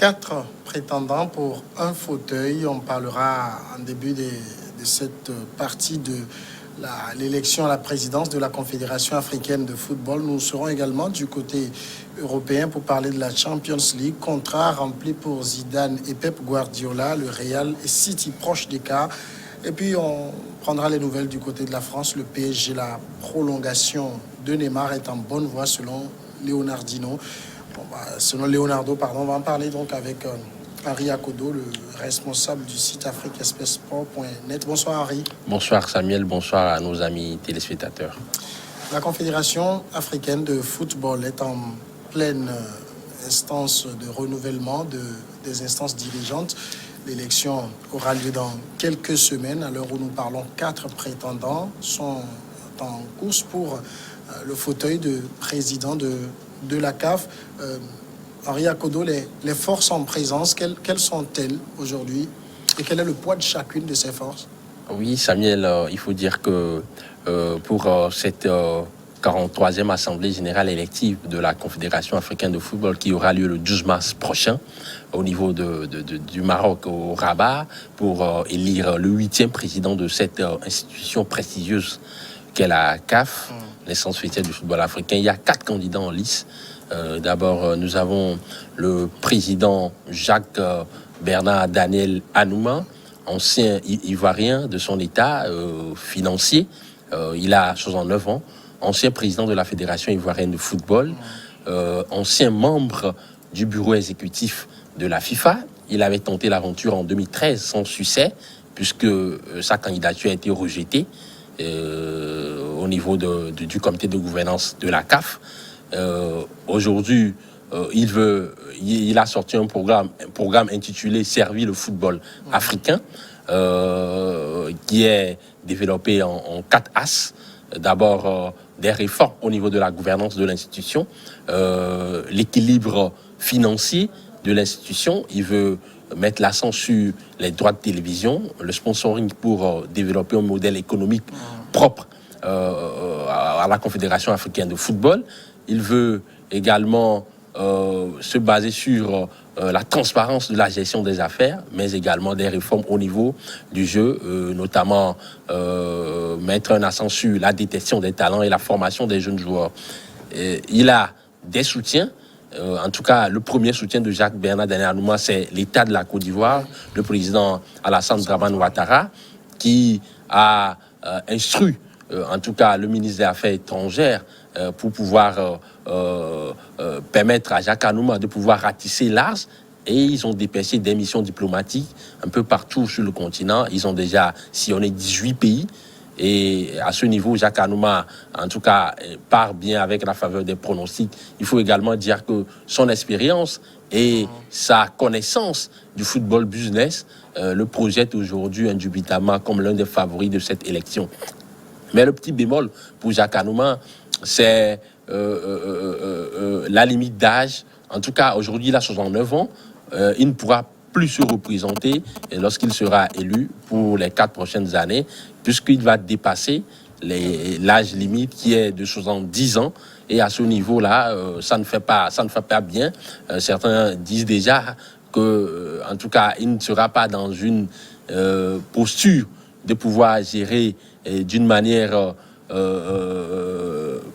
4 prétendants pour un fauteuil. On parlera en début de cette partie de l'élection à la présidence de la Confédération africaine de football. Nous serons également du côté européen pour parler de la Champions League. Contrat rempli pour Zidane et Pep Guardiola. Le Real et City proche des cas. Et puis on prendra les nouvelles du côté de la France. Le PSG, la prolongation de Neymar est en bonne voie selon Leonardo, on va en parler donc avec Henri Akodo, le responsable du site afriquesport.net. Bonsoir Henri. Bonsoir Samuel, bonsoir à nos amis téléspectateurs. La Confédération africaine de football est en pleine instance de renouvellement des instances dirigeantes. L'élection aura lieu dans quelques semaines. À l'heure où nous parlons, 4 prétendants sont en course pour le fauteuil de président de la CAF. Henri Akodo, les forces en présence, quelles sont-elles aujourd'hui et quel est le poids de chacune de ces forces? Oui, Samuel, il faut dire que pour cette 43e Assemblée générale élective de la Confédération africaine de football qui aura lieu le 12 mars prochain au niveau du Maroc au Rabat pour élire le 8e président de cette institution prestigieuse qu'est la CAF, l'instance officielle du football africain. Il y a 4 candidats en lice. D'abord, nous avons le président Jacques Bernard Daniel Anouma, ancien ivoirien de son état financier. Il a 69 ans, ancien président de la Fédération ivoirienne de football, ancien membre du bureau exécutif de la FIFA. Il avait tenté l'aventure en 2013 sans succès, puisque sa candidature a été rejetée au niveau du comité de gouvernance de la CAF. Aujourd'hui, il a sorti un programme intitulé Servir le football africain, qui est développé en 4 axes. D'abord, des réformes au niveau de la gouvernance de l'institution, l'équilibre financier de l'institution. Il veut mettre l'accent sur les droits de télévision, le sponsoring pour développer un modèle économique propre à la Confédération africaine de football. Il veut également se baser sur la transparence de la gestion des affaires, mais également des réformes au niveau du jeu, notamment mettre un accent sur la détection des talents et la formation des jeunes joueurs. Il a des soutiens. En tout cas, le premier soutien de Jacques Bernard Daniel Anouma, c'est l'État de la Côte d'Ivoire, le président Alassane Dramane Ouattara, qui a instruit, en tout cas, le ministre des Affaires étrangères pour pouvoir permettre à Jacques Anouma de pouvoir ratisser large. Et ils ont dépêché des missions diplomatiques un peu partout sur le continent. Ils ont déjà sillonné 18 pays. Et à ce niveau, Jacques Anouma, en tout cas, part bien avec la faveur des pronostics. Il faut également dire que son expérience et sa connaissance du football business le projette aujourd'hui indubitablement comme l'un des favoris de cette élection. Mais le petit bémol pour Jacques Anouma, c'est la limite d'âge. En tout cas, aujourd'hui, il a 69 ans. Il ne pourra plus se représenter lorsqu'il sera élu pour les 4 prochaines années, puisqu'il va dépasser l'âge limite qui est de 70 ans. Et à ce niveau-là, ça ne fait pas bien. Certains disent déjà que, en tout cas, il ne sera pas dans une posture de pouvoir gérer d'une manière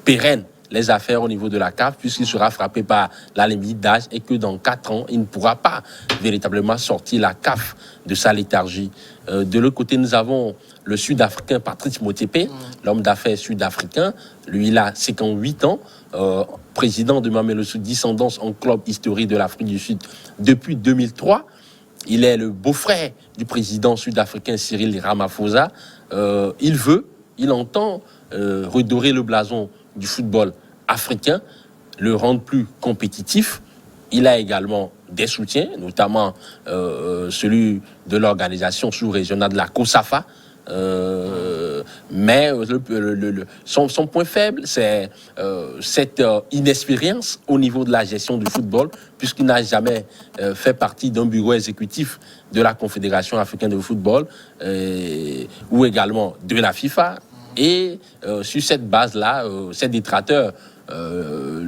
pérenne les affaires au niveau de la CAF, puisqu'il sera frappé par la limite d'âge et que dans 4 ans, il ne pourra pas véritablement sortir la CAF de sa léthargie. De l'autre côté, nous avons le Sud-Africain Patrice Motsepe, l'homme d'affaires sud-africain. Lui, il a 58 ans, président de Mamelodi Descendants, un club historique de l'Afrique du Sud depuis 2003. Il est le beau-frère du président sud-africain Cyril Ramaphosa. Il entend redorer le blason du football africain, le rendre plus compétitif. Il a également des soutiens, notamment celui de l'organisation sous-régionale de la COSAFA. Mais son point faible, c'est cette inexpérience au niveau de la gestion du football, puisqu'il n'a jamais fait partie d'un bureau exécutif de la Confédération africaine de football ou également de la FIFA. Et sur cette base-là, ses détracteurs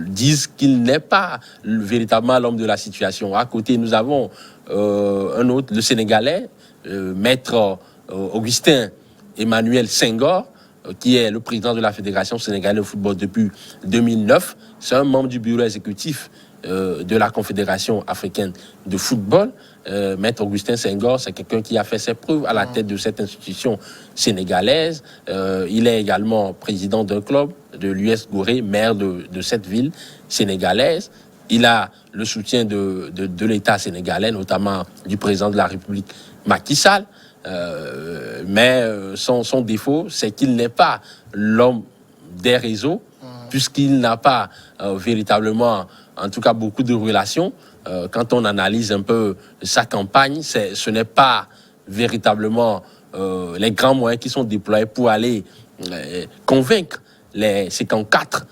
disent qu'il n'est pas véritablement l'homme de la situation. À côté, nous avons un autre, le Sénégalais, maître Augustin Emmanuel Senghor, qui est le président de la Fédération sénégalaise de football depuis 2009. C'est un membre du bureau exécutif de la Confédération africaine de football. Maître Augustin Senghor, c'est quelqu'un qui a fait ses preuves à la tête de cette institution sénégalaise. Il est également président d'un club, de l'US Gorée, maire de cette ville sénégalaise. Il a le soutien de l'État sénégalais, notamment du président de la République, Macky Sall. Mais son défaut, c'est qu'il n'est pas l'homme des réseaux, puisqu'il n'a pas véritablement, en tout cas, beaucoup de relations. Quand on analyse un peu sa campagne, ce n'est pas véritablement les grands moyens qui sont déployés pour aller convaincre ces 54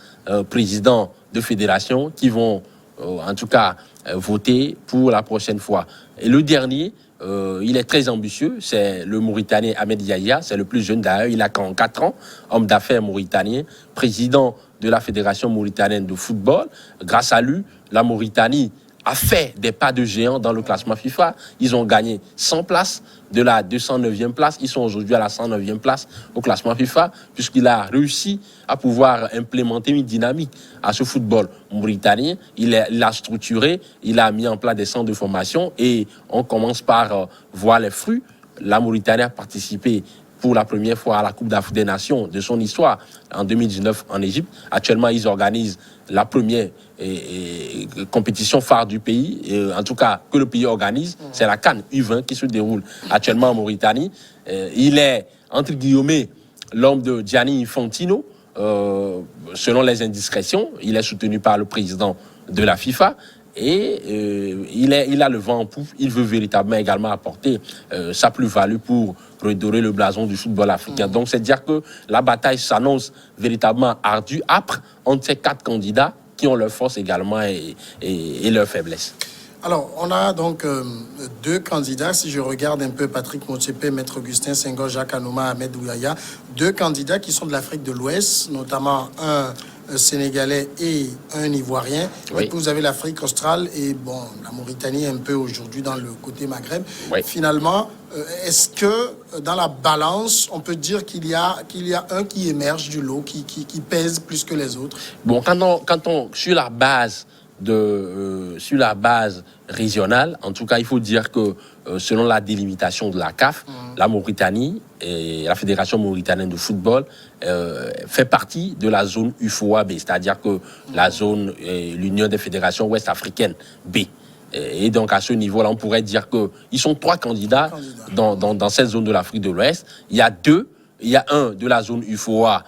présidents de fédération qui vont, en tout cas, voter pour la prochaine fois. Et le dernier, il est très ambitieux, c'est le Mauritanien Ahmed Yahya, c'est le plus jeune d'ailleurs, il a 44 ans, homme d'affaires mauritanien, président de la Fédération mauritanienne de football. Grâce à lui, la Mauritanie a fait des pas de géant dans le classement FIFA. Ils ont gagné 100 places de la 209e place. Ils sont aujourd'hui à la 109e place au classement FIFA, puisqu'il a réussi à pouvoir implémenter une dynamique à ce football mauritanien. Il a structuré, il a mis en place des centres de formation et on commence par voir les fruits. La Mauritanie a participé pour la première fois à la Coupe d'Afrique des Nations de son histoire en 2019 en Égypte. Actuellement, ils organisent la première compétition phare du pays, en tout cas que le pays organise, c'est la CAN U20 qui se déroule actuellement en Mauritanie. Il est, entre guillemets, l'homme de Gianni Infantino, selon les indiscrétions. Il est soutenu par le président de la FIFA. Et il a le vent en poupe. Il veut véritablement également apporter sa plus-value pour redorer le blason du football africain. Donc, c'est dire que la bataille s'annonce véritablement ardue, âpre, entre ces 4 candidats qui ont leur force également et leur faiblesse. Alors, on a donc 2 candidats. Si je regarde un peu Patrick Motsepe, Maître Augustin Senghor, Jacques Anouma, Ahmed Yahya, 2 candidats qui sont de l'Afrique de l'Ouest, notamment un Sénégalais et un Ivoirien. Oui. Et puis vous avez l'Afrique australe et bon, la Mauritanie un peu aujourd'hui dans le côté Maghreb. Oui. Finalement, est-ce que dans la balance, on peut dire qu'il y a un qui émerge du lot, qui pèse plus que les autres? Bon, quand on sur la base régionale, en tout cas, il faut dire que selon la délimitation de la CAF, la Mauritanie et la Fédération mauritanienne de football fait partie de la zone UFOA-B, c'est-à-dire que la zone, l'Union des fédérations ouest-africaines B. Et donc, à ce niveau-là, on pourrait dire qu'ils sont 3 candidats dans cette zone de l'Afrique de l'Ouest. Il y a un de la zone UFOA.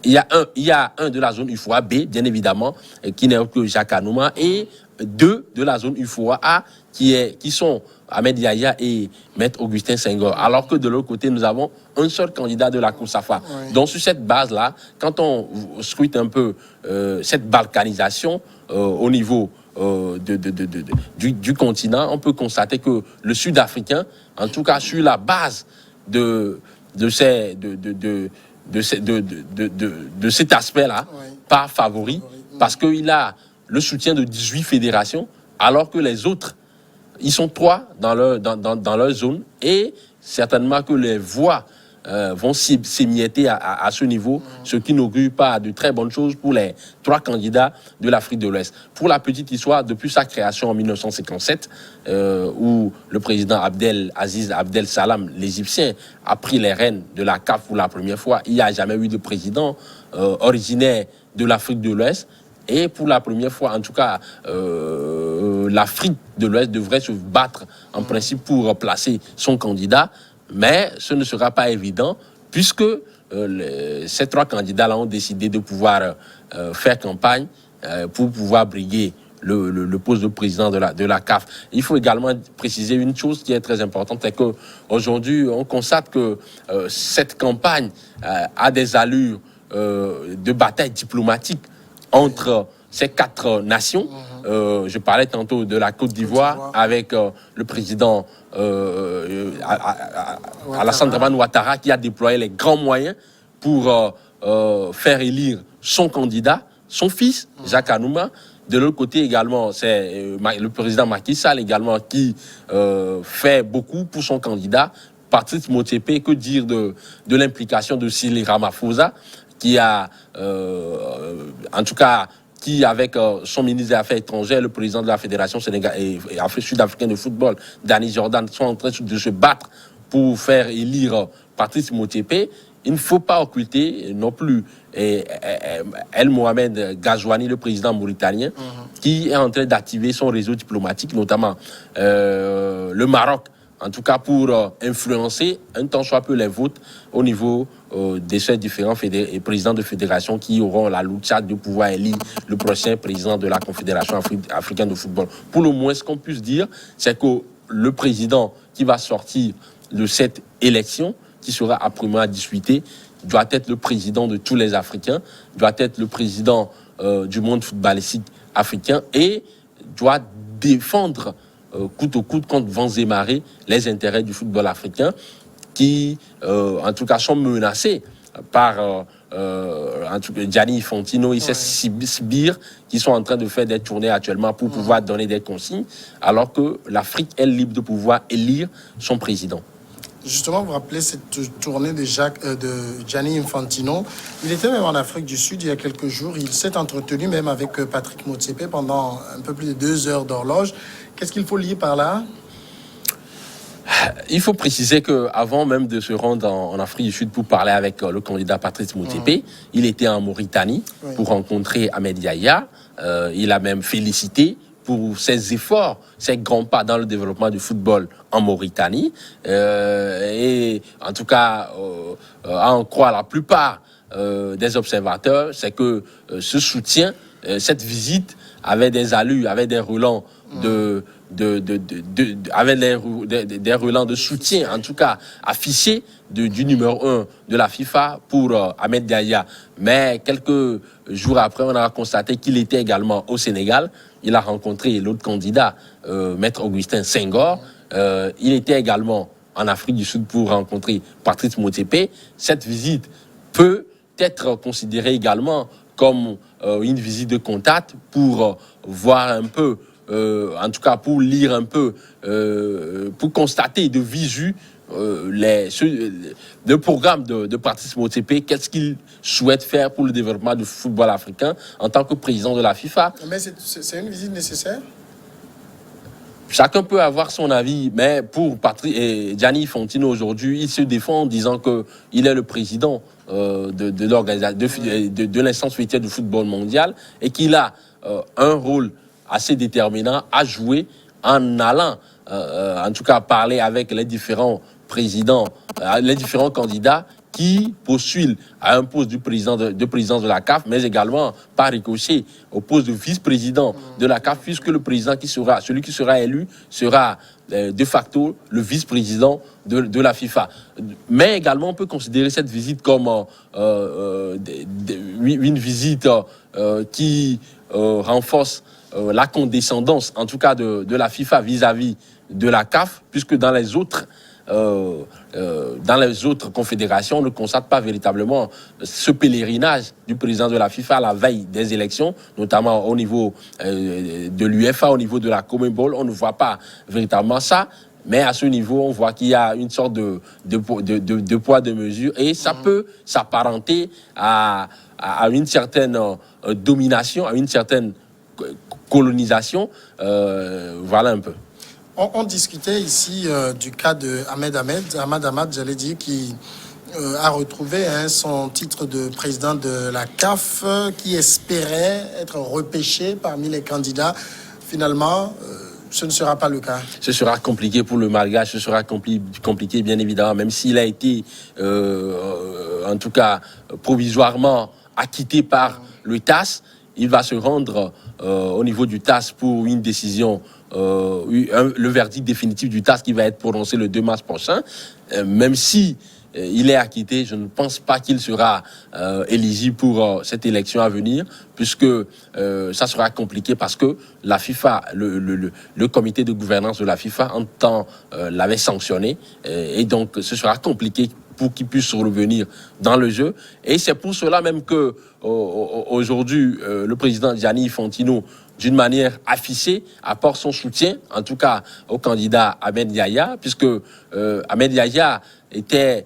Il y a un de la zone UFOA B, bien évidemment, qui n'est que Jacques Anouma, et 2 de la zone UFOA A, qui sont Ahmed Yahya et Maître Augustin Senghor. Alors que de l'autre côté, nous avons un seul candidat de la COSAFA. Oui. Donc, sur cette base-là, quand on scrute un peu cette balkanisation au niveau du continent, on peut constater que le Sud-Africain, en tout cas sur la base de cet aspect-là, oui, pas favori, parce qu'il a le soutien de 18 fédérations, alors que les autres, ils sont 3 dans leur zone, et certainement que les voix vont s'émietter à ce niveau, ce qui n'augure pas de très bonnes choses pour les 3 candidats de l'Afrique de l'Ouest. Pour la petite histoire, depuis sa création en 1957, où le président Abdel Aziz Abdel Salam, l'Égyptien, a pris les rênes de la CAF pour la première fois, il n'y a jamais eu de président originaire de l'Afrique de l'Ouest. Et pour la première fois, en tout cas, l'Afrique de l'Ouest devrait se battre en principe pour placer son candidat. Mais ce ne sera pas évident puisque ces 3 candidats-là ont décidé de pouvoir faire campagne pour pouvoir briguer le poste de président de la CAF. Il faut également préciser une chose qui est très importante, c'est qu'aujourd'hui, on constate que cette campagne a des allures de bataille diplomatique entre ces 4 nations. Je parlais tantôt de la Côte d'Ivoire avec le président Alassane Dramane Ouattara qui a déployé les grands moyens pour faire élire son candidat, son fils, Jacques Anouma. De l'autre côté également, c'est le président Macky Sall également qui fait beaucoup pour son candidat, Patrice Motsepe. Que dire de l'implication de Cyril Ramaphosa, qui a, en tout cas, qui avec son ministre des Affaires étrangères, le président de la Fédération sud-africaine de football, Danny Jordan, sont en train de se battre pour faire élire Patrice Motsepe. Il ne faut pas occulter non plus El Mohamed Ghazouani, le président mauritanien, qui est en train d'activer son réseau diplomatique, notamment le Maroc, en tout cas pour influencer un tant soit peu les votes au niveau de ces différents présidents de fédération qui auront la lucha de pouvoir élire le prochain président de la Confédération africaine de football. Pour le moins, ce qu'on puisse dire, c'est que le président qui va sortir de cette élection, qui sera après-midi à discuter, doit être le président de tous les Africains, doit être le président du monde footballistique africain et doit défendre coûte au coûte contre vents et marées les intérêts du football africain qui, en tout cas, sont menacés par en tout cas, Gianni Infantino et ses sbires qui sont en train de faire des tournées actuellement pour pouvoir donner des consignes, alors que l'Afrique est libre de pouvoir élire son président. Justement, vous rappelez cette tournée de Gianni Infantino. Il était même en Afrique du Sud il y a quelques jours. Il s'est entretenu même avec Patrick Motsepe pendant un peu plus de 2 heures d'horloge. Qu'est-ce qu'il faut lire par là? Il faut préciser qu'avant même de se rendre en Afrique du Sud pour parler avec le candidat Patrice Motsepe, il était en Mauritanie pour rencontrer Ahmed Yahya. Il a même félicité pour ses efforts, ses grands pas dans le développement du football en Mauritanie. Et en tout cas, à en croire la plupart des observateurs, c'est que ce soutien, cette visite avait des allures, avait des relents avec des relents de soutien, en tout cas affichés du numéro 1 de la FIFA pour Ahmed Yahya. Mais quelques jours après, on a constaté qu'il était également au Sénégal. Il a rencontré l'autre candidat, Maître Augustin Senghor. Il était également en Afrique du Sud pour rencontrer Patrice Motsepe. Cette visite peut être considérée également comme une visite de contact pour voir un peu, en tout cas pour lire un peu, pour constater de visu le programme de Patrice Motsepe, qu'est-ce qu'il souhaite faire pour le développement du football africain en tant que président de la FIFA. Mais c'est une visite nécessaire? Chacun peut avoir son avis, mais pour Gianni Infantino aujourd'hui, il se défend en disant qu'il est le président de l'instance faîtière du football mondial et qu'il a un rôle assez déterminant à jouer en allant, en tout cas, parler avec les différents présidents, les différents candidats qui postulent à un poste de président de la CAF, mais également par ricochet au poste de vice-président de la CAF, puisque le président celui qui sera élu sera de facto le vice-président de la FIFA. Mais également, on peut considérer cette visite comme une visite qui renforce la condescendance, en tout cas de la FIFA vis-à-vis de la CAF, puisque dans les autres confédérations, on ne constate pas véritablement ce pèlerinage du président de la FIFA à la veille des élections, notamment au niveau de l'UEFA, au niveau de la CONMEBOL. On ne voit pas véritablement ça. Mais à ce niveau, on voit qu'il y a une sorte de poids, de mesure, et ça peut s'apparenter à une certaine domination, à une certaine colonisation. Voilà un peu. On discutait ici du cas de Ahmed Ahmad, j'allais dire, qui a retrouvé son titre de président de la CAF, qui espérait être repêché parmi les candidats. Finalement, ce ne sera pas le cas. Ce sera compliqué pour le Malgache, ce sera compliqué bien évidemment, même s'il a été, en tout cas, provisoirement acquitté par le TAS. Il va se rendre au niveau du TAS pour une décision, le verdict définitif du TAS qui va être prononcé le 2 mars prochain. Même si il est acquitté, je ne pense pas qu'il sera éligible pour cette élection à venir, puisque ça sera compliqué parce que la FIFA, le comité de gouvernance de la FIFA l'avait sanctionné, et donc ce sera compliqué pour qu'il puisse revenir dans le jeu. Et c'est pour cela même que aujourd'hui, le président Gianni Infantino, d'une manière affichée, apporte son soutien, en tout cas au candidat Ahmed Yahya, puisque Ahmed Yahya était...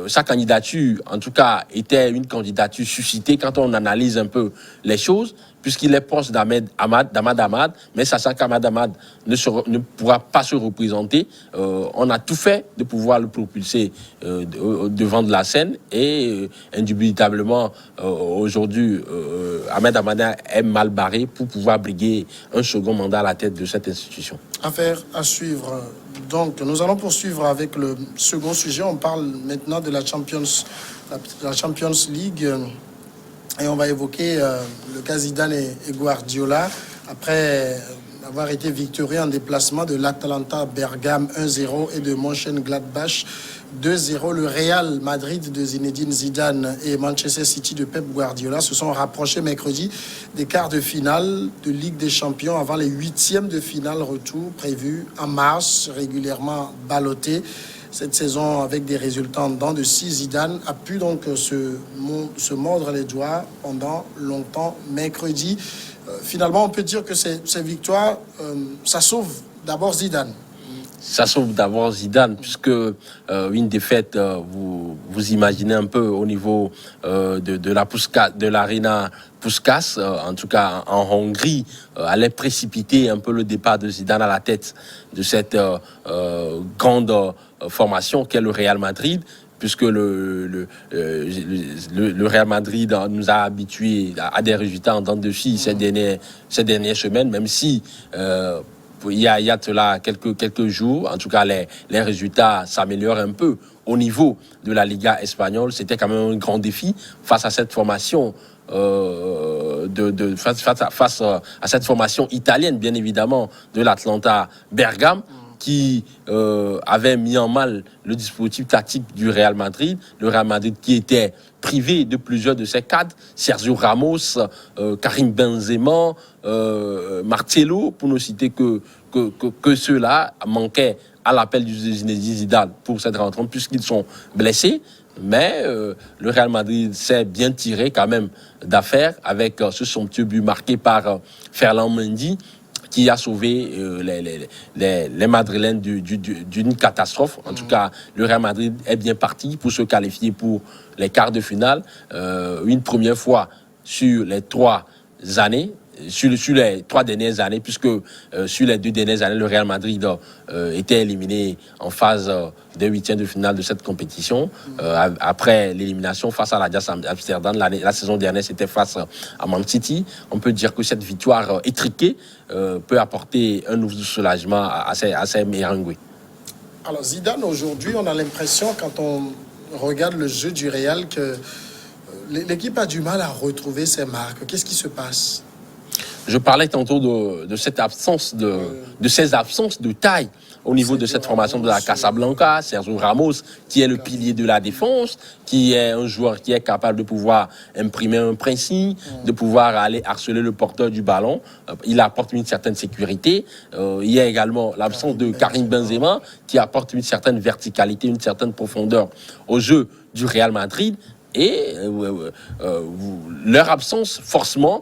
sa candidature, en tout cas, était une candidature suscitée quand on analyse un peu les choses, puisqu'il est proche d'Ahmad Ahmad, mais sachant qu'Ahmad Ahmad ne pourra pas se représenter, on a tout fait de pouvoir le propulser devant de la scène et indubitablement, aujourd'hui, Ahmed Ahmad est mal barré pour pouvoir briguer un second mandat à la tête de cette institution. Affaire à suivre. Donc, nous allons poursuivre avec le second sujet. On parle maintenant de la Champions League. Et on va évoquer le cas Zidane et Guardiola. Après avoir été victorieux en déplacement de l'Atalanta Bergame 1-0 et de Mönchengladbach 2-0, le Real Madrid de Zinedine Zidane et Manchester City de Pep Guardiola se sont rapprochés mercredi des quarts de finale de Ligue des Champions avant les huitièmes de finale retour prévus en mars, régulièrement ballottés. Cette saison, avec des résultats en dents de scie, Zidane a pu donc se mordre les doigts pendant longtemps mercredi. Finalement, on peut dire que ces victoires, ça sauve d'abord Zidane. Ça sauve d'abord Zidane, puisque une défaite, vous imaginez un peu au niveau de l'Arena Puskás, en tout cas en Hongrie, allait précipiter un peu le départ de Zidane à la tête de cette grande formation qu'est le Real Madrid, puisque le Real Madrid nous a habitués à des résultats en dents de scie ces dernières semaines, même si il y a de là quelques jours, en tout cas les résultats s'améliorent un peu au niveau de la Liga espagnole. C'était quand même un grand défi face à cette formation face à cette formation italienne, bien évidemment, de l'Atalanta Bergame, qui avait mis en mal le dispositif tactique du Real Madrid. Le Real Madrid qui était privé de plusieurs de ses cadres, Sergio Ramos, Karim Benzema, Marcelo, pour ne citer que ceux-là, manquaient à l'appel du Zinedine Zidane pour cette rencontre, puisqu'ils sont blessés. Mais le Real Madrid s'est bien tiré quand même d'affaire avec ce somptueux but marqué par Ferland Mendy, qui a sauvé les Madrilènes d'une catastrophe. En tout cas, le Real Madrid est bien parti pour se qualifier pour les quarts de finale. Une première fois sur les 3 années, sur les 3 dernières années, puisque sur les 2 dernières années, le Real Madrid était éliminé en phase des huitièmes de finale de cette compétition. Après l'élimination face à l'Ajax Amsterdam, la saison dernière, c'était face à Man City. On peut dire que cette victoire étriquée peut apporter un nouveau soulagement à ces Merengues. Alors Zidane, aujourd'hui, on a l'impression, quand on regarde le jeu du Real, que l'équipe a du mal à retrouver ses marques. Qu'est-ce qui se passe ? Je parlais tantôt de cette absence de ces absences de taille au niveau de cette formation de la Casablanca. Sergio Ramos, qui est le pilier de la défense, qui est un joueur qui est capable de pouvoir imprimer un pressing, de pouvoir aller harceler le porteur du ballon. Il apporte une certaine sécurité. Il y a également l'absence de Karim Benzema, qui apporte une certaine verticalité, une certaine profondeur au jeu du Real Madrid. Et leur absence, forcément,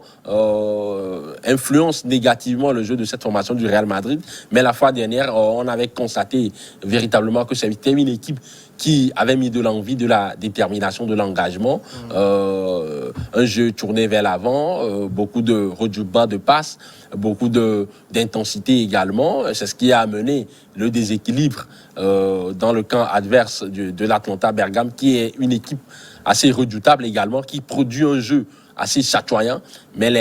influence négativement le jeu de cette formation du Real Madrid. Mais la fois dernière, on avait constaté véritablement que c'était une équipe qui avait mis de l'envie, de la détermination, de l'engagement, un jeu tourné vers l'avant, beaucoup de redoublements de passes, beaucoup d'intensité également. C'est ce qui a amené le déséquilibre dans le camp adverse de l'Atalanta Bergame, qui est une équipe assez redoutable également, qui produit un jeu assez chatoyant, mais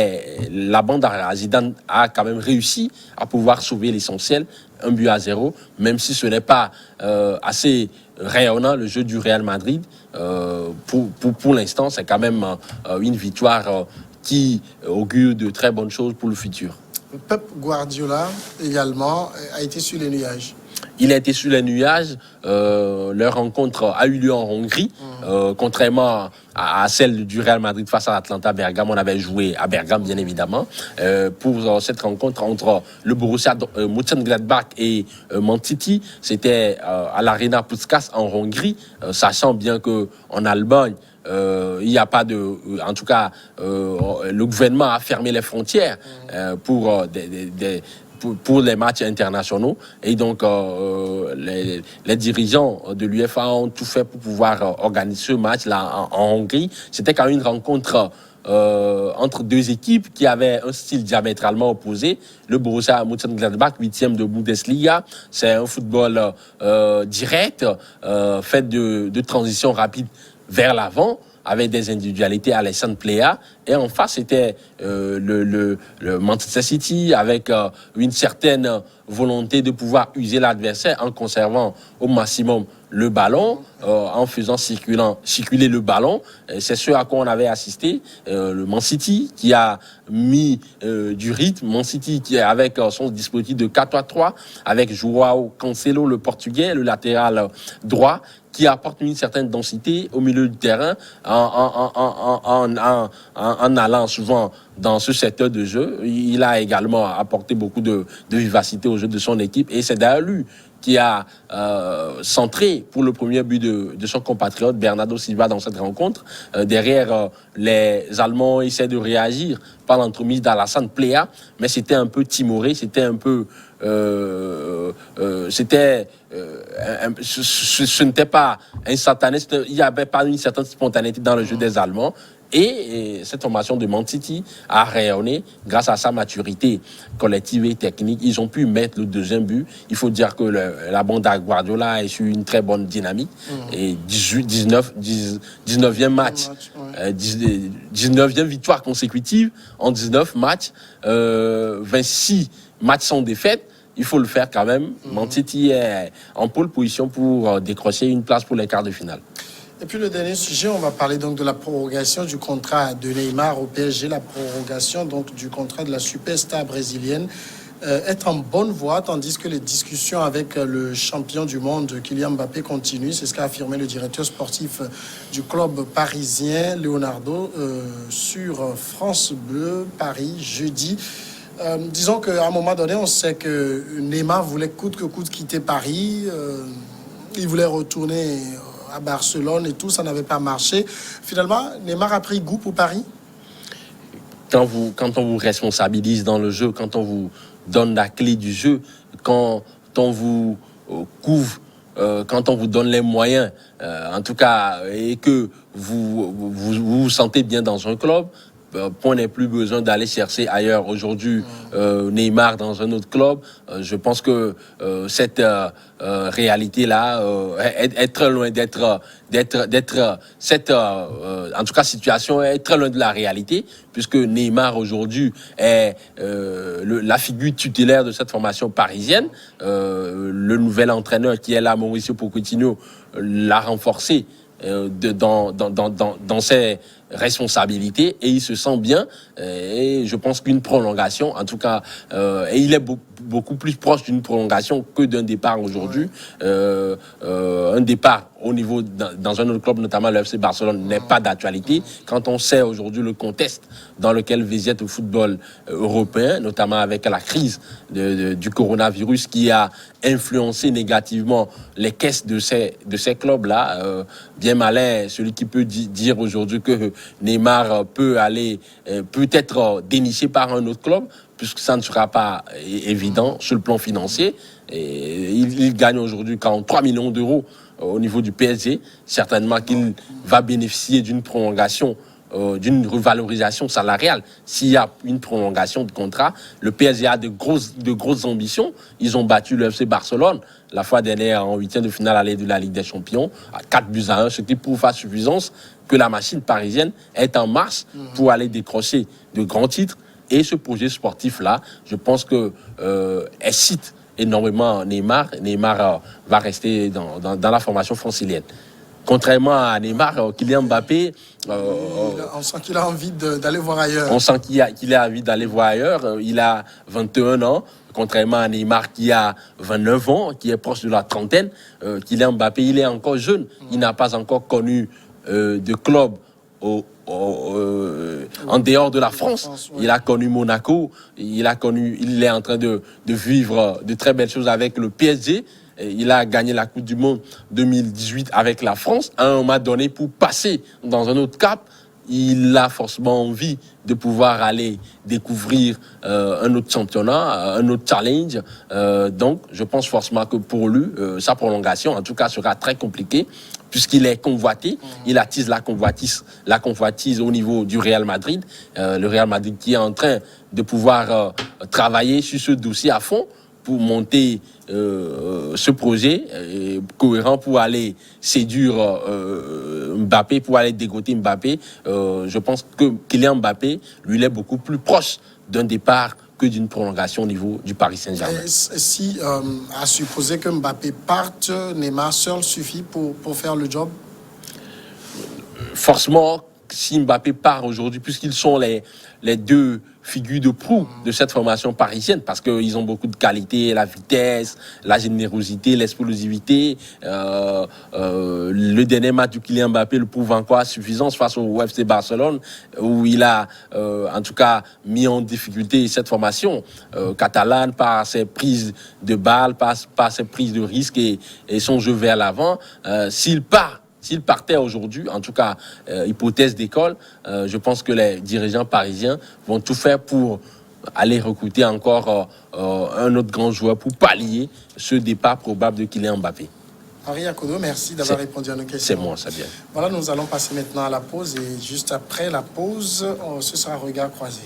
la bande à Zidane a quand même réussi à pouvoir sauver l'essentiel, 1-0, même si ce n'est pas assez rayonnant le jeu du Real Madrid. Pour l'instant, c'est quand même une victoire qui augure de très bonnes choses pour le futur. Pep Guardiola également a été sur les nuages. il a été sur les nuages. Leur rencontre a eu lieu en Hongrie, contrairement à celle du Real Madrid face à Atlanta Bergame. On avait joué à Bergame, bien évidemment, pour cette rencontre entre le Borussia Mönchengladbach et Man City. C'était à l'Arena Puskás en Hongrie, sachant bien que en Allemagne, il n'y a pas de... En tout cas, le gouvernement a fermé les frontières pour les matchs internationaux. Et donc, les dirigeants de l'UEFA ont tout fait pour pouvoir organiser ce match-là en Hongrie. C'était quand même une rencontre entre deux équipes qui avaient un style diamétralement opposé. Le Borussia Mönchengladbach, 8e de Bundesliga, c'est un football direct, fait de transition rapide vers l'avant, avec des individualités. Alessandro Plea, et en face c'était le Manchester City, avec une certaine volonté de pouvoir user l'adversaire en conservant au maximum le ballon, en faisant circuler le ballon. C'est ce à quoi on avait assisté. Le Man City qui a mis du rythme, Man City qui est avec son dispositif de 4-3-3, avec João Cancelo, le portugais, le latéral droit, qui apporte une certaine densité au milieu du terrain en allant souvent dans ce secteur de jeu. Il a également apporté beaucoup de vivacité au jeu de son équipe, et c'est d'ailleurs lui qui a centré pour le premier but de son compatriote Bernardo Silva dans cette rencontre. Derrière, les Allemands essaient de réagir par l'entremise d'Alassane Plea, mais c'était un peu timoré, c'était un peu... ce n'était pas instantané, il n'y avait pas une certaine spontanéité dans le jeu des Allemands. Et cette formation de Man City a rayonné grâce à sa maturité collective et technique. Ils ont pu mettre le deuxième but. Il faut dire que la bande à Guardiola est sur une très bonne dynamique. Et 19e match, 19e victoire consécutive en 19 matchs, 26 matchs sans défaite. Il faut le faire quand même. Man City est en pole position pour décrocher une place pour les quarts de finale. Et puis le dernier sujet, on va parler donc de la prorogation du contrat de Neymar au PSG, la prorogation donc du contrat de la superstar brésilienne est en bonne voie, tandis que les discussions avec le champion du monde Kylian Mbappé continuent. C'est ce qu'a affirmé le directeur sportif du club parisien, Leonardo, sur France Bleu Paris jeudi. Disons qu'à un moment donné, on sait que Neymar voulait coûte que coûte quitter Paris. Il voulait retourner à Barcelone et tout, ça n'avait pas marché. Finalement, Neymar a pris goût pour Paris. Quand on vous responsabilise dans le jeu, quand on vous donne la clé du jeu, quand on vous couvre, quand on vous donne les moyens, en tout cas, et que vous sentez bien dans un club, on n'a plus besoin d'aller chercher ailleurs. Aujourd'hui, Neymar dans un autre club, je pense que cette réalité-là est très loin en tout cas, situation est très loin de la réalité, puisque Neymar aujourd'hui est la figure tutélaire de cette formation parisienne. Le nouvel entraîneur qui est là, Mauricio Pochettino, l'a renforcé dans ses responsabilités, et il se sent bien, et je pense qu'une prolongation, en tout cas, et il est beaucoup plus proche d'une prolongation que d'un départ aujourd'hui. Un départ au niveau dans un autre club, notamment le FC Barcelone, n'est pas d'actualité quand on sait aujourd'hui le contexte dans lequel végète le football européen, notamment avec la crise du coronavirus qui a influencé négativement les caisses de ces clubs-là. Bien malin celui qui peut dire aujourd'hui que Neymar peut être déniché par un autre club, puisque ça ne sera pas évident sur le plan financier. Et il gagne aujourd'hui 43 millions d'euros au niveau du PSG. Certainement qu'il va bénéficier d'une prolongation, d'une revalorisation salariale. S'il y a une prolongation de contrat, le PSG a de grosses ambitions. Ils ont battu le FC Barcelone la fois dernière en 8e de finale aller de la Ligue des Champions à 4-1, ce qui prouve à suffisance que la machine parisienne est en marche pour aller décrocher de grands titres. Et ce projet sportif-là, je pense que excite énormément Neymar. Neymar va rester dans la formation francilienne. Contrairement à Neymar, Kylian Mbappé... on sent qu'il a envie d'aller voir ailleurs. On sent qu'il a envie d'aller voir ailleurs. Il a 21 ans, contrairement à Neymar qui a 29 ans, qui est proche de la trentaine. Kylian Mbappé, il est encore jeune. Il n'a pas encore connu de club en dehors de la France. Il a connu Monaco. Il est en train de vivre de très belles choses avec le PSG. Il a gagné la Coupe du Monde 2018 avec la France. À un moment donné, pour passer dans un autre cap, il a forcément envie de pouvoir aller découvrir un autre championnat, un autre challenge. Donc, je pense forcément que pour lui, sa prolongation, en tout cas, sera très compliquée puisqu'il est convoité. Il attise la convoitise au niveau du Real Madrid. Le Real Madrid qui est en train de pouvoir travailler sur ce dossier à fond pour monter ce projet cohérent pour aller séduire Mbappé, pour aller dégoter Mbappé. Je pense que Kylian Mbappé, lui, il est beaucoup plus proche d'un départ que d'une prolongation au niveau du Paris Saint-Germain. Si, à supposer que Mbappé parte, Neymar seul suffit pour faire le job? Forcément, si Mbappé part aujourd'hui, puisqu'ils sont les deux figures de proue de cette formation parisienne, parce qu'ils ont beaucoup de qualités, la vitesse, la générosité, l'explosivité. Le dernier match du Kylian Mbappé le prouve encore à suffisance face au FC Barcelone, où il a en tout cas mis en difficulté cette formation catalane par ses prises de balles, par ses prises de risque et son jeu vers l'avant. S'il partait aujourd'hui, en tout cas, hypothèse d'école, je pense que les dirigeants parisiens vont tout faire pour aller recruter encore un autre grand joueur pour pallier ce départ probable de Kylian Mbappé. Henri Akodo, merci d'avoir répondu à nos questions. C'est moi, ça bien. Voilà, nous allons passer maintenant à la pause et juste après la pause, ce sera regard croisé.